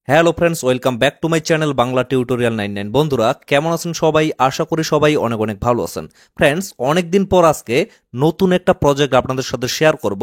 Hello friends, welcome back to my channel Bangla tutorial 99। বন্ধুরা কেমন আছেন সবাই? আশা করি সবাই অনেক অনেক ভালো আছেন। ফ্রেন্ডস, অনেকদিন পর আজকে নতুন একটা প্রজেক্ট আপনাদের সাথে শেয়ার করব।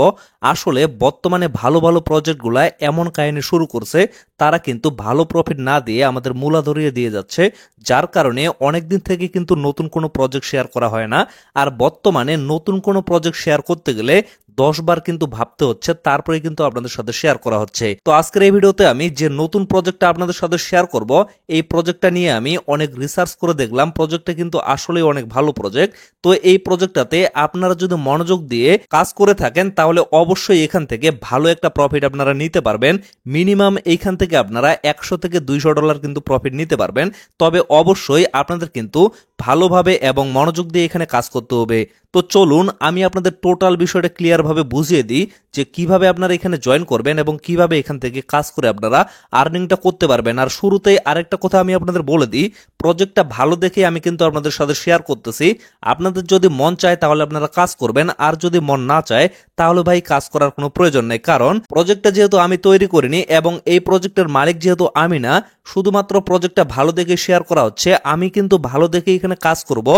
আসলে বর্তমানে ভালো ভালো প্রজেক্টগুলা এমন কাহিনী শুরু করছে, তারা কিন্তু ভালো প্রফিট না দিয়ে আমাদের মূলা ধরিয়ে দিয়ে যাচ্ছে, যার কারণে অনেকদিন থেকে কিন্তু নতুন কোনো প্রজেক্ট শেয়ার করা হয় না। আর বর্তমানে নতুন কোনো প্রজেক্ট শেয়ার করতে গেলে 10 বার কিন্তু ভাবতে হচ্ছে, তারপরে কিন্তু আপনাদের সাথে শেয়ার করা হচ্ছে। তো আজকের এই ভিডিওতে আমি যে নতুন প্রজেক্টটা আপনাদের সাথে শেয়ার করব, এই প্রজেক্টটা নিয়ে আমি অনেক রিসার্চ করে দেখলাম। প্রজেক্টটা কিন্তু আসলে অনেক ভালো প্রজেক্ট। তো এই প্রজেক্টটাতে আপনারা যদি মনোযোগ দিয়ে কাজ করে থাকেন, তাহলে অবশ্যই এখান থেকে ভালো একটা প্রফিট আপনারা নিতে পারবেন। মিনিমাম এইখান থেকে আপনারা 100 থেকে 200 ডলার কিন্তু প্রফিট নিতে পারবেন। তবে অবশ্যই আপনাদের কিন্তু ভালোভাবে এবং মনোযোগ দিয়ে এখানে কাজ করতে হবে। তো চলুন আমি আপনাদের টোটাল বিষয়টা ক্লিয়ারভাবে বুঝিয়ে দিই যে কিভাবে আপনারা এখানে জয়েন করবেন এবং কিভাবে এখান থেকে কাজ করে আপনারা আর্নিংটা করতে পারবেন। আর শুরুতেই আরেকটা কথা আমি আপনাদের বলে দিই, প্রজেক্টটা ভালো দেখে আমি কিন্তু আপনাদের সাথে শেয়ার করতেছি। আপনাদের যদি মন চায় তাহলে আপনারা কাজ করবেন, আর যদি মন না চায় তাহলে ভাই কাজ করার কোনো প্রয়োজন নেই। কারণ প্রজেক্টটা যেহেতু আমি তৈরি করিনি এবং এই প্রজেক্টের মালিক যেহেতু আমি না, শুধুমাত্র প্রজেক্টটা ভালো দেখে শেয়ার করা হচ্ছে। আমি কিন্তু ভালো দেখে এখানে কাজ করব,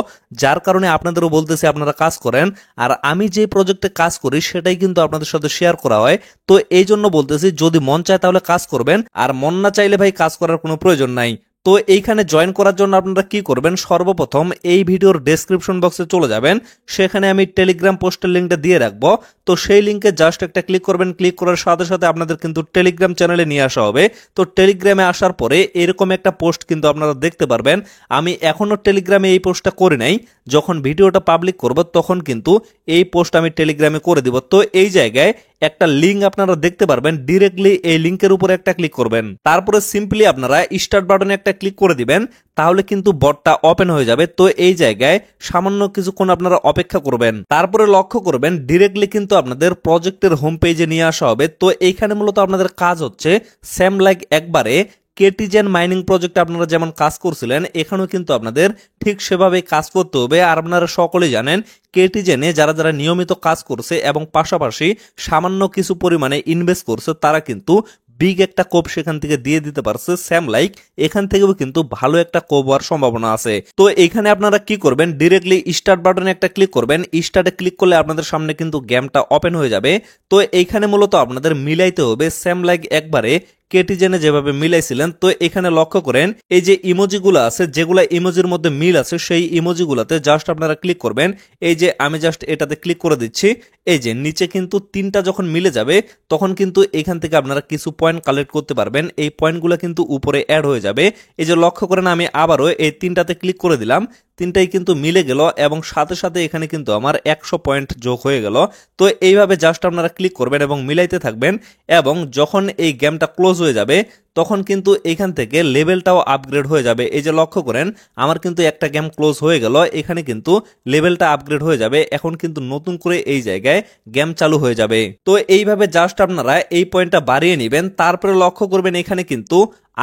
যার কারণে আপনাদেরও বলতেছি আপনারা কাজ করেন। আর আমি যে প্রজেক্টে কাজ করি সেটাই কিন্তু আপনাদের সাথে শেয়ার করা হয়। তো এই জন্য বলতেছি, যদি মন চায় তাহলে কাজ করবেন, আর মন না চাইলে ভাই কাজ করার কোনো প্রয়োজন নাই। তো এইখানে জয়েন করার জন্য আপনারা কি করবেন, সর্বপ্রথম এই ভিডিওর ডেসক্রিপশন বক্সে চলে যাবেন। সেখানে আমি টেলিগ্রাম পোস্টের লিঙ্কটা দিয়ে রাখবো। তো সেই লিঙ্কে জাস্ট একটা ক্লিক করবেন। ক্লিক করার সাথে সাথে আপনাদের কিন্তু টেলিগ্রাম চ্যানেলে নিয়ে আসা হবে। তো টেলিগ্রামে আসার পরে এরকম একটা পোস্ট কিন্তু আপনারা দেখতে পারবেন। আমি এখনো টেলিগ্রামে এই পোস্টটা করে নাই, যখন ভিডিওটা পাবলিক করব তখন কিন্তু এই পোস্ট আমি টেলিগ্রামে করে দিব। তো এই জায়গায় একটা লিঙ্ক আপনারা দেখতে পারবেন, ডিরেক্টলি এই লিঙ্কের উপরে একটা ক্লিক করবেন। তারপরে সিম্পলি আপনারা স্টার্ট বাটনে একটা ক্লিক করে দিবেন, তাহলে কিন্তু বটটা ওপেন হয়ে যাবে। তো এই জায়গায় সামান্য কিছুক্ষণ আপনারা অপেক্ষা করবেন। তারপরে লক্ষ্য করবেন ডিরেক্টলি কিন্তু আপনাদের প্রজেক্টের হোম পেজে নিয়ে আসা হবে। তো এইখানে মূলত আপনাদের কাজ হচ্ছে সেম লাইক একবারে কেটিজেন মাইনিং প্রজেক্টে আপনারা যেমন কাজ করছিলেন, এখানেও কিন্তু আপনাদের ঠিক সেভাবে কাজ করতে হবে। আর আপনারা সকলেই জানেন কেটিজেনে যারা যারা নিয়মিত কাজ করছে এবং পাশাপাশি সামান্য কিছু পরিমাণে ইনভেস্ট করছে, তারা কিন্তু বিগ একটা কোপ সেখান থেকে দিয়ে দিতে পারছে। সেম লাইক এখান থেকেও কিন্তু ভালো একটা কোপ হওয়ার সম্ভাবনা আছে। তো এখানে আপনারা কি করবেন, ডিরেক্টলি স্টার্ট বাটনে একটা ক্লিক করবেন। স্টার্টে ক্লিক করলে আপনাদের সামনে কিন্তু গেমটা ওপেন হয়ে যাবে। তো এইখানে মূলত আপনাদের মিলাইতে হবে সেম লাইক একবারে কেটিজেনে যেভাবে মিলাইছিলেন। তো এখানে লক্ষ্য করেন এই যে ইমোজিগুলো আছে, যেগুলো ইমোজির মধ্যে মিল আছে, সেই ইমোজিগুলোতে জাস্ট আপনারা ক্লিক করবেন। এই যে আমি জাস্ট এটাতে ক্লিক করে দিচ্ছি। এই যে নিচে কিন্তু তিনটা যখন মিলে যাবে, তখন কিন্তু এখান থেকে আপনারা কিছু পয়েন্ট কালেক্ট করতে পারবেন। এই পয়েন্টগুলো কিন্তু উপরে অ্যাড হয়ে যাবে। এই যে লক্ষ্য করেন আমি আবারও এই তিনটাতে ক্লিক করে দিলাম, তিনটাই কিন্তু মিলে গেল এবং সাথে সাথে এখানে কিন্তু আমার 100 পয়েন্ট যোগ হয়ে গেল। তো এইভাবে জাস্ট আপনারা ক্লিক করবেন এবং মিলাইতে থাকবেন, এবং যখন এই গেমটা ক্লোজ হয়ে যাবে তখন কিন্তু এখান থেকে লেভেলটাও আপগ্রেড হয়ে যাবে। এই যে লক্ষ্য করেন আমার কিন্তু একটা গেম ক্লোজ হয়ে গেল, এখানে কিন্তু লেভেলটা আপগ্রেড হয়ে যাবে। এখন কিন্তু নতুন করে এই জায়গায় গেম চালু হয়ে যাবে। তো এইভাবে জাস্ট আপনারা এই পয়েন্টটা বাড়িয়ে নেবেন। তারপরে লক্ষ্য করবেন এখানে কিন্তু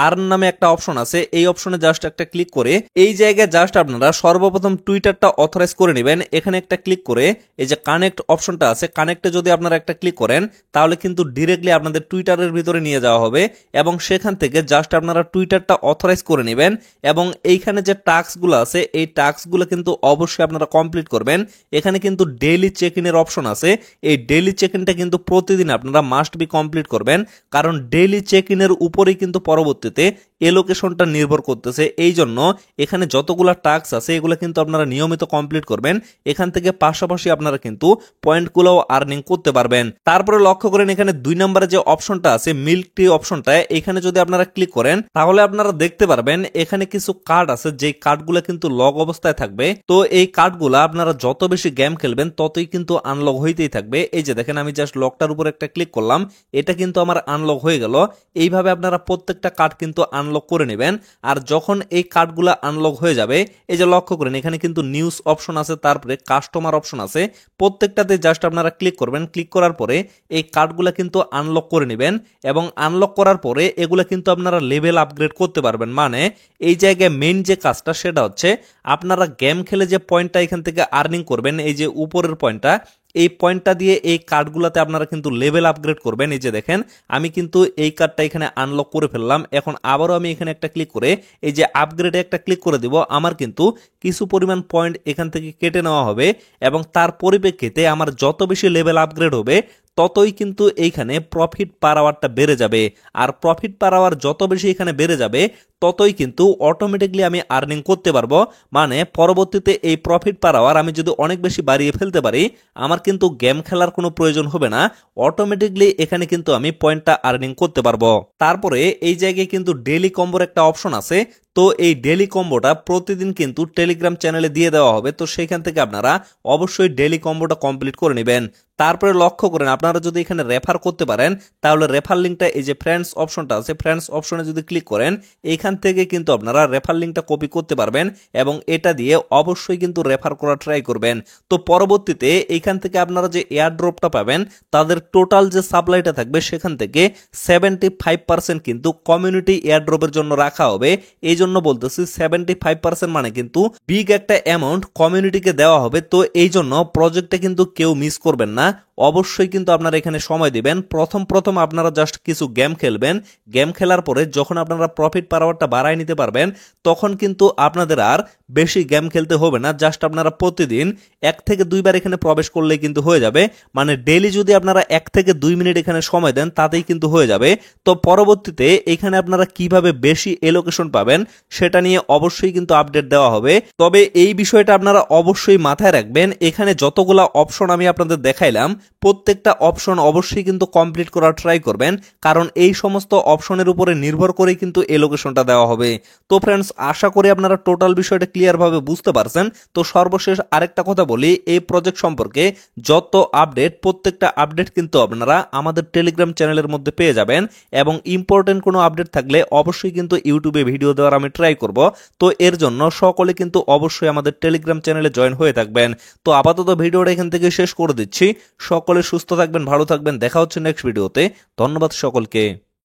আর্ন নামে একটা অপশন আছে, এই অপশনে জাস্ট একটা ক্লিক করে এই জায়গায় জাস্ট আপনারা সর্বপ্রথম টুইটারটা অথরাইজ করে নেবেন। এখানে একটা ক্লিক করে এই যে কানেক্ট অপশনটা আছে, কানেক্টে যদি আপনারা একটা ক্লিক করেন তাহলে কিন্তু ডিরেক্টলি আপনাদের টুইটারের ভিতরে নিয়ে যাওয়া হবে, এবং সেখান থেকে জাস্ট আপনারা টুইটারটা অথরাইজ করে নেবেন। এবং এইখানে যে টাস্কগুলো আছে, এই টাস্কগুলো কিন্তু অবশ্যই আপনারা কমপ্লিট করবেন। এখানে কিন্তু ডেইলি চেক ইনের অপশন আছে, এই ডেইলি চেক ইনটা কিন্তু প্রতিদিন আপনারা মাস্ট বি কমপ্লিট করবেন, কারণ ডেইলি চেক ইনের উপরেই কিন্তু পরবর্তীতে এলোকেশনটা নির্ভর করতেছে। এই জন্য এখানে যতগুলা টাস্ক আছে এগুলো কিন্তু আপনারা নিয়মিত কমপ্লিট করবেন। এখান থেকে পাশাপাশি আপনারা কিন্তু পয়েন্টগুলোও আর্নিং করতে পারবেন। তারপরে লক্ষ্য করেন এখানে 2 নম্বরে যে অপশনটা আছে মিল্ক টি অপশনটা, এখানে যদি আপনারা ক্লিক করেন তাহলে আপনারা দেখতে পারবেন এখানে কিছু কার্ড আছে, যে কার্ডগুলো কিন্তু লগ অবস্থায় থাকবে। তো এই কার্ডগুলো আপনারা যত বেশি গেম খেলবেন ততই কিন্তু আনলক হইতেই থাকবে। এই যে দেখেন আমি জাস্ট লকটার উপর একটা ক্লিক করলাম, এটা কিন্তু আমার আনলক হয়ে গেল। এইভাবে আপনারা প্রত্যেকটা কার্ড কিন্তু আনলক করে নেবেন। আর যখন এই কার্ডগুলো আনলক হয়ে যাবে, এই যে লক্ষ্য করেন এখানে কিন্তু নিউজ অপশন আছে, তারপরে কাস্টমার অপশন আছে, প্রত্যেকটাতে জাস্ট আপনারা ক্লিক করবেন। ক্লিক করার পরে এই কার্ডগুলো কিন্তু আনলক করে নেবেন, এবং আনলক করার পরে এগুলো কিন্তু আপনারা লেভেল আপগ্রেড করতে পারবেন। মানে এই জায়গায় মেইন যে কাজটা সেটা হচ্ছে আপনারা গেম খেলে যে পয়েন্টটা এখান থেকে আর্নিং করবেন, এই যে উপরের পয়েন্টটা, এই পয়েন্টটা দিয়ে এই কার্ডগুলোতে আপনারা কিন্তু লেভেল আপগ্রেড করবেন। এই যে দেখেন আমি কিন্তু এই কার্ডটা এখানে আনলক করে ফেললাম। এখন আবারও আমি এখানে একটা ক্লিক করে এই যে আপগ্রেডে একটা ক্লিক করে দিব। আমার কিন্তু কিছু পরিমাণ পয়েন্ট এখান থেকে কেটে নেওয়া হবে এবং তার পরিপ্রেক্ষিতে আমার যত বেশি লেভেল আপগ্রেড হবে ততই কিন্তু এইখানে প্রফিট পার আওয়ারটা বেড়ে যাবে। আর প্রফিট পার আওয়ার যত বেশি এখানে বেড়ে যাবে ততই কিন্তু অটোমেটিকলি আমি আর্নিং করতে পারবো। মানে পরবর্তীতে এই প্রফিট পার আওয়ার আমি যদি অনেক বেশি বাড়িয়ে ফেলতে পারি আমার কিন্তু গেম খেলার কোনো প্রয়োজন হবে না, অটোমেটিকলি এখানে কিন্তু আমি পয়েন্টটা আর্নিং করতে পারবো। তারপরে এই জায়গায় কিন্তু ডেইলি কম্বোর একটা অপশন আছে। তো এই ডেইলি কম্বোটা প্রতিদিন কিন্তু টেলিগ্রাম চ্যানেলে দিয়ে দেওয়া হবে। তো সেখান থেকে আপনারা অবশ্যই ডেইলি কম্বোটা কমপ্লিট করে নেবেন। তারপরে লক্ষ্য করেন আপনারা যদি এখানে রেফার করতে পারেন তাহলে রেফার লিঙ্কটা এই যে ফ্রেন্ডস অপশনটা আছে, ফ্রেন্ডস অপশনে যদি ক্লিক করেন এইখান থেকে কিন্তু আপনারা রেফার লিঙ্কটা কপি করতে পারবেন এবং এটা দিয়ে অবশ্যই কিন্তু রেফার করা ট্রাই করবেন। তো পরবর্তীতে এইখান থেকে আপনারা যে এয়ার ড্রপটা পাবেন তাদের টোটাল যে সাপ্লাইটা থাকবে সেখান থেকে 75% কিন্তু কমিউনিটি এয়ার ড্রপের জন্য রাখা হবে। এই জন্য বলতেছি 75% মানে কিন্তু বিগ একটা অ্যামাউন্ট কমিউনিটিকে দেওয়া হবে। তো এই জন্য প্রজেক্টে কিন্তু কেউ মিস করবেন না, অবশ্যই কিন্তু আপনারা এখানে সময় দিবেন। প্রথম আপনারা জাস্ট কিছু গেম খেলবেন, গেম খেলার পরে যখন আপনারা প্রফিট পার আওয়ারটা বাড়ায় নিতে পারবেন তখন কিন্তু আপনাদের আর বেশি গেম খেলতে হবে না। জাস্ট আপনারা প্রতিদিন 1 থেকে 2 বার এখানে প্রবেশ করলেই কিন্তু হয়ে যাবে। মানে ডেইলি যদি আপনারা 1 থেকে 2 মিনিট এখানে সময় দেন তাতেই কিন্তু হয়ে যাবে। তো পরবর্তীতে এখানে আপনারা কিভাবে বেশি এলোকেশন পাবেন সেটা নিয়ে অবশ্যই কিন্তু আপডেট দেওয়া হবে। তবে এই বিষয়টা আপনারা অবশ্যই মাথায় রাখবেন, এখানে যতগুলা অপশন আমি আপনাদের দেখাইলাম প্রত্যেকটা অপশন অবশ্যই কিন্তু কমপ্লিট করার ট্রাই করবেন, কারণ এই সমস্ত অপশনের উপরে নির্ভর করেই কিন্তু এই লোকেশনটা দেওয়া হবে। তো ফ্রেন্ডস আশা করি আপনারা টোটাল বিষয়টা ক্লিয়ার ভাবে বুঝতে পারছেন। তো সর্বশেষ আরেকটা কথা বলি, এই প্রজেক্ট সম্পর্কে যত আপডেট প্রত্যেকটা আপডেট কিন্তু আপনারা আমাদের টেলিগ্রাম চ্যানেলের মধ্যে পেয়ে যাবেন এবং ইম্পর্টেন্ট কোনো আপডেট থাকলে অবশ্যই কিন্তু ইউটিউবে ভিডিও দেওয়ার আমি ট্রাই করব। তো এর জন্য সকলে কিন্তু অবশ্যই আমাদের টেলিগ্রাম চ্যানেলে জয়েন হয়ে থাকবেন। তো আপাতত ভিডিওটা এখান থেকে শেষ করে দিচ্ছি। সকলে সুস্থ থাকবেন, ভালো থাকবেন, দেখা হচ্ছে নেক্সট ভিডিওতে। ধন্যবাদ সকলকে।